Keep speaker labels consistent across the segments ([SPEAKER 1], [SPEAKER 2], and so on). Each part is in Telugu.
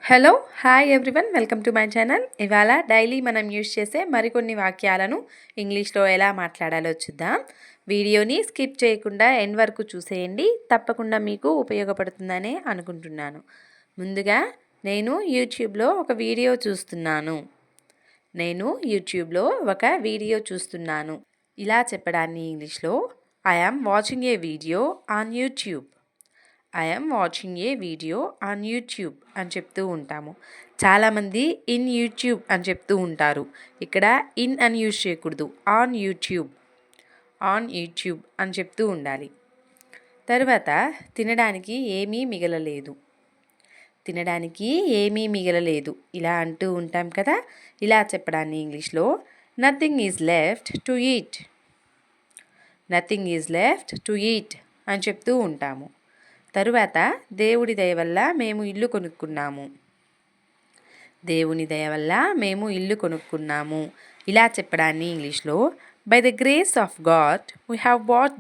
[SPEAKER 1] Hello hi everyone welcome to my channel. ఇవాళ డైలీ మనం యూజ్ చేసే మరికొన్ని వాక్యాలను ఇంగ్లీష్లో ఎలా మాట్లాడాలో చూద్దాం. వీడియోని స్కిప్ చేయకుండా ఎండ్ వరకు చూసేయండి. తప్పకుండా మీకు ఉపయోగపడుతుందనే అనుకుంటున్నాను. ముందుగా నేను యూట్యూబ్లో ఒక వీడియో చూస్తున్నాను. ఇలా చెప్పడాన్ని ఇంగ్లీష్లో I am watching a video on YouTube. I am watching a video on YouTube అని చెప్తూ ఉంటాము. చాలామంది ఇన్ యూట్యూబ్ అని చెప్తూ ఉంటారు. ఇక్కడ ఇన్ అని యూజ్ చేయకూడదు. ఆన్ యూట్యూబ్ అని చెప్తూ ఉండాలి. తర్వాత తినడానికి ఏమీ మిగలలేదు ఇలా అంటూ ఉంటాం కదా. ఇలా చెప్పడాన్ని ఇంగ్లీష్లో nothing is left to eat అని చెప్తూ ఉంటాము. తరువాత దేవుడి దయ వల్ల మేము ఇల్లు కొనుక్కున్నాము. ఇలా చెప్పడాన్ని ఇంగ్లీష్లో by the grace of God we have bought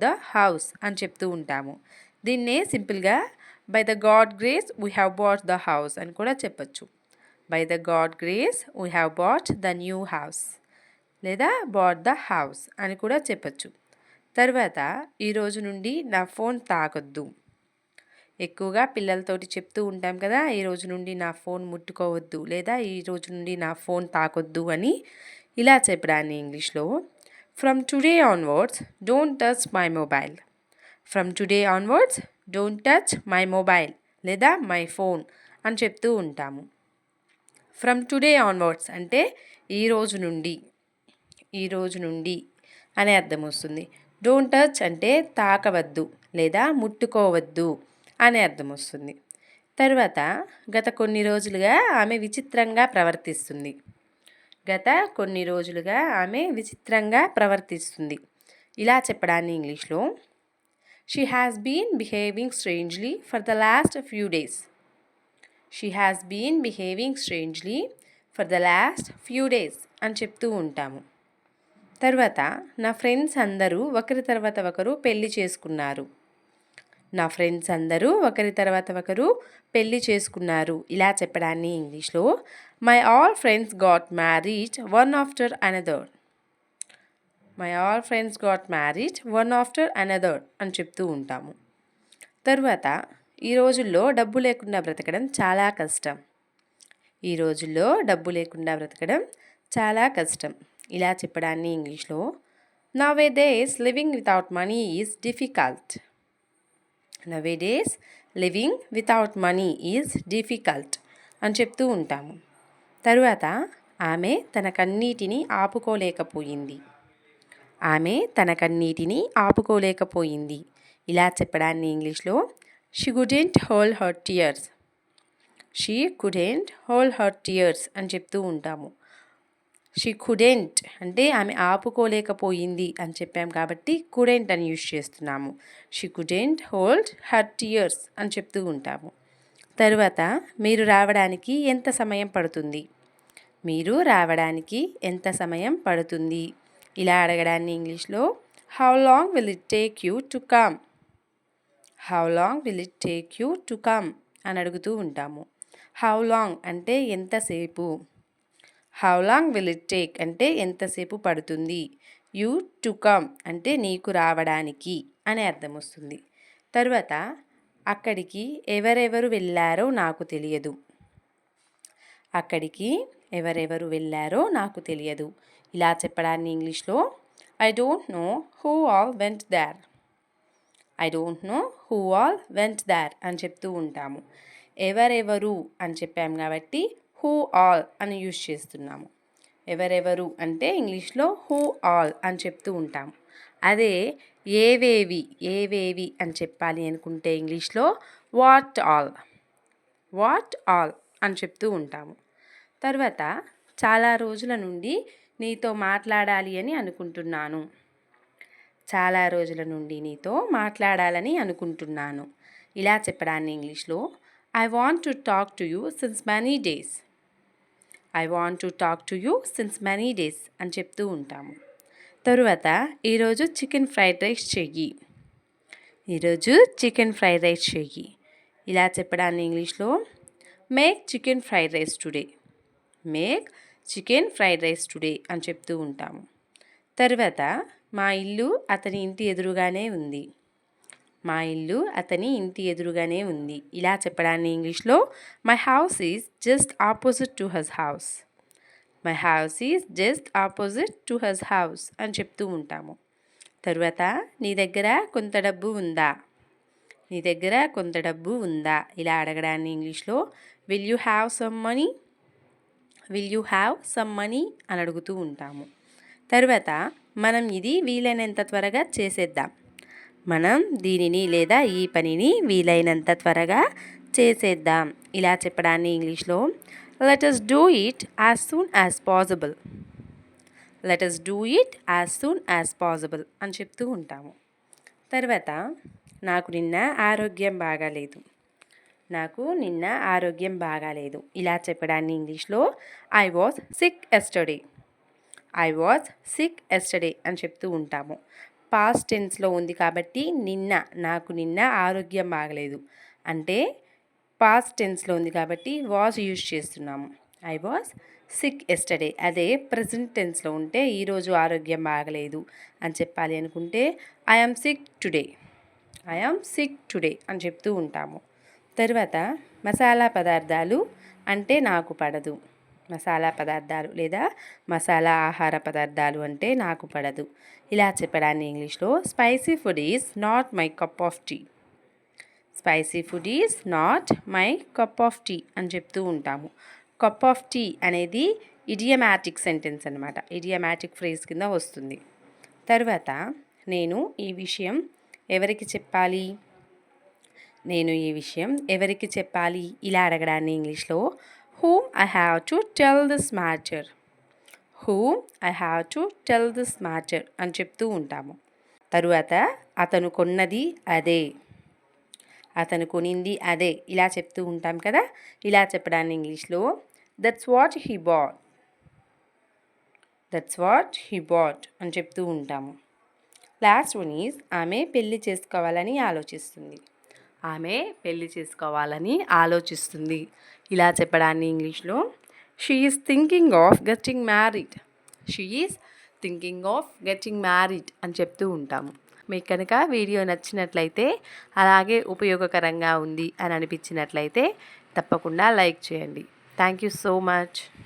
[SPEAKER 1] the house అని చెప్తూ ఉంటాము. దీన్నే సింపుల్గా by the God grace we have bought the house అని కూడా చెప్పచ్చు. By the God grace we have bought the new house లేదా బాట్ ద హౌస్ అని కూడా చెప్పచ్చు. తర్వాత ఈరోజు నుండి నా ఫోన్ తాకొద్దు. ఎక్కువగా పిల్లలతోటి చెప్తూ ఉంటాం కదా, ఈరోజు నుండి నా ఫోన్ ముట్టుకోవద్దు లేదా ఈరోజు నుండి నా ఫోన్ తాకొద్దు అని. ఇలా చెప్పడాన్ని ఇంగ్లీష్లో from today onwards don't touch my mobile లేదా మై ఫోన్ అని చెప్తూ ఉంటాము. ఫ్రమ్ టుడే ఆన్వర్డ్స్ అంటే ఈరోజు నుండి అనే అర్థం వస్తుంది. డోంట్ టచ్ అంటే తాకవద్దు లేదా ముట్టుకోవద్దు అనే అర్థం వస్తుంది. తర్వాత గత కొన్ని రోజులుగా ఆమె విచిత్రంగా ప్రవర్తిస్తుంది. ఇలా చెప్పడాన్ని ఇంగ్లీష్లో she has been behaving strangely for the last few days అని చెప్తూ ఉంటాము. తర్వాత నా ఫ్రెండ్స్ అందరూ ఒకరి తర్వాత ఒకరు పెళ్లి చేసుకున్నారు. ఇలా చెప్పడాన్ని ఇంగ్లీష్లో my all friends got married one after another అని చెప్తూ ఉంటాము. తర్వాత ఈ రోజుల్లో డబ్బు లేకుండా బ్రతకడం చాలా కష్టం. ఇలా చెప్పడాన్ని ఇంగ్లీష్లో nowadays living without money is difficult అని చెప్తూ ఉంటాము. తరువాత ఆమె తన కన్నీటిని ఆపుకోలేకపోయింది. ఇలా చెప్పడాన్ని ఇంగ్లీష్లో she couldn't hold her tears అని చెప్తూ ఉంటాము. షీ కుడెంట్ అంటే ఆమె ఆపుకోలేకపోయింది అని చెప్పాం కాబట్టి కుడెంట్ అని యూజ్ చేస్తున్నాము. She couldn't hold her tears అని చెప్తూ ఉంటాము. తరువాత మీరు రావడానికి ఎంత సమయం పడుతుంది ఇలా అడగడాన్ని ఇంగ్లీష్లో how long will it take you to come అని అడుగుతూ ఉంటాము. హౌ లాంగ్ అంటే ఎంతసేపు, how long will it take అంటే ఎంతసేపు పడుతుంది, యూ టు కమ్ అంటే నీకు రావడానికి అనే అర్థం వస్తుంది. తర్వాత అక్కడికి ఎవరెవరు వెళ్ళారో నాకు తెలియదు. ఇలా చెప్పడాన్ని ఇంగ్లీష్లో I don't know who all went there అని చెప్తూ ఉంటాము. ఎవరెవరు అని చెప్పాము కాబట్టి హూ ఆల్ అని యూజ్ చేస్తున్నాము. ఎవరెవరు అంటే ఇంగ్లీష్లో హూ ఆల్ అని చెప్తూ ఉంటాము. అదే ఏవేవి అని చెప్పాలి అనుకుంటే ఇంగ్లీష్లో వాట్ ఆల్ అని చెప్తూ ఉంటాము. తర్వాత చాలా రోజుల నుండి నీతో మాట్లాడాలని అనుకుంటున్నాను. ఇలా చెప్పడాన్ని ఇంగ్లీష్లో I want to talk to you since many days అని చెప్తూ ఉంటాము. తరువాత ఈరోజు చికెన్ ఫ్రైడ్ రైస్ చెయ్యి. ఈరోజు చికెన్ ఫ్రైడ్ రైస్ చెయ్యి. ఇలా చెప్పడాన్ని ఇంగ్లీష్లో make chicken fried rice today. Make chicken fried rice today అని చెప్తూ ఉంటాము. తర్వాత మా ఇల్లు అతని ఇంటి ఎదురుగానే ఉంది. మా ఇల్లు అతని ఇంటి ఎదురుగానే ఉంది. ఇలా చెప్పడాన్ని ఇంగ్లీష్లో my house is just opposite to has house. My house is just opposite to has house అని చెప్తూ ఉంటాము. తరువాత నీ దగ్గర కొంత డబ్బు ఉందా. నీ దగ్గర కొంత డబ్బు ఉందా ఇలా అడగడాన్ని ఇంగ్లీష్లో will you have some money. Will you have some money అని అడుగుతూ ఉంటాము. తరువాత మనం ఇది వీలైనంత త్వరగా చేసేద్దాం. మనం దీనిని లేదా ఈ పనిని వీలైనంత త్వరగా చేసేద్దాం. ఇలా చెప్పడాన్ని ఇంగ్లీష్లో let us do it as soon as possible. Let us do it as soon as possible అని చెప్తూ ఉంటాము. తర్వాత నాకు నిన్న ఆరోగ్యం బాగాలేదు. నాకు నిన్న ఆరోగ్యం బాగాలేదు ఇలా చెప్పడాన్ని ఇంగ్లీష్లో I was sick yesterday. I was sick yesterday అని చెప్తూ ఉంటాము. పాస్ట్ టెన్స్లో ఉంది కాబట్టి నాకు నిన్న ఆరోగ్యం బాగలేదు అంటే పాస్ట్ టెన్స్లో ఉంది కాబట్టి వాజ్ యూజ్ చేస్తున్నాము. I was sick yesterday. అదే ప్రజెంట్ టెన్స్లో ఉంటే ఈరోజు ఆరోగ్యం బాగలేదు అని చెప్పాలి అనుకుంటే I am sick today. I am sick today అని చెప్తూ ఉంటాము. తర్వాత మసాలా పదార్థాలు అంటే నాకు పడదు. మసాలా పదార్థాలు లేదా మసాలా ఆహార పదార్థాలు అంటే నాకు పడదు ఇలా చెప్పడాన్ని ఇంగ్లీష్లో spicy food is not my cup of tea. Spicy food is not my cup of tea అని చెప్తూ ఉంటాము. కప్ ఆఫ్ టీ అనేది ఇడియమాటిక్ సెంటెన్స్ అనమాట. ఇడియమాటిక్ ఫ్రేజ్ కింద వస్తుంది. తర్వాత నేను ఈ విషయం ఎవరికి చెప్పాలి. నేను ఈ విషయం ఎవరికి చెప్పాలి ఇలా అడగడాన్ని ఇంగ్లీష్లో whom I have to tell this matter. whom I have to tell this matter అని చెప్తూ ఉంటాము. తరువాత అతను కొన్నది అదే. అతను కొనింది అదే ఇలా చెప్తూ ఉంటాం కదా. ఇలా చెప్పడాన్ని ఇంగ్లీష్లో that's what he bought. That's what he bought అని చెప్తూ ఉంటాము. లాస్ట్ వన్ ఈజ్ ఆమె పెళ్లి చేసుకోవాలని ఆలోచిస్తుంది. ఆమె పెళ్లి చేసుకోవాలని ఆలోచిస్తుంది ఇలా చెప్పడాన్ని ఇంగ్లీష్లో she is thinking of getting married. She is thinking of getting married అని చెప్తూ ఉంటాము. మీకు కనుక వీడియో నచ్చినట్లయితే అలాగే ఉపయోగకరంగా ఉంది అని అనిపించినట్లయితే తప్పకుండా లైక్ చేయండి. Thank you so much.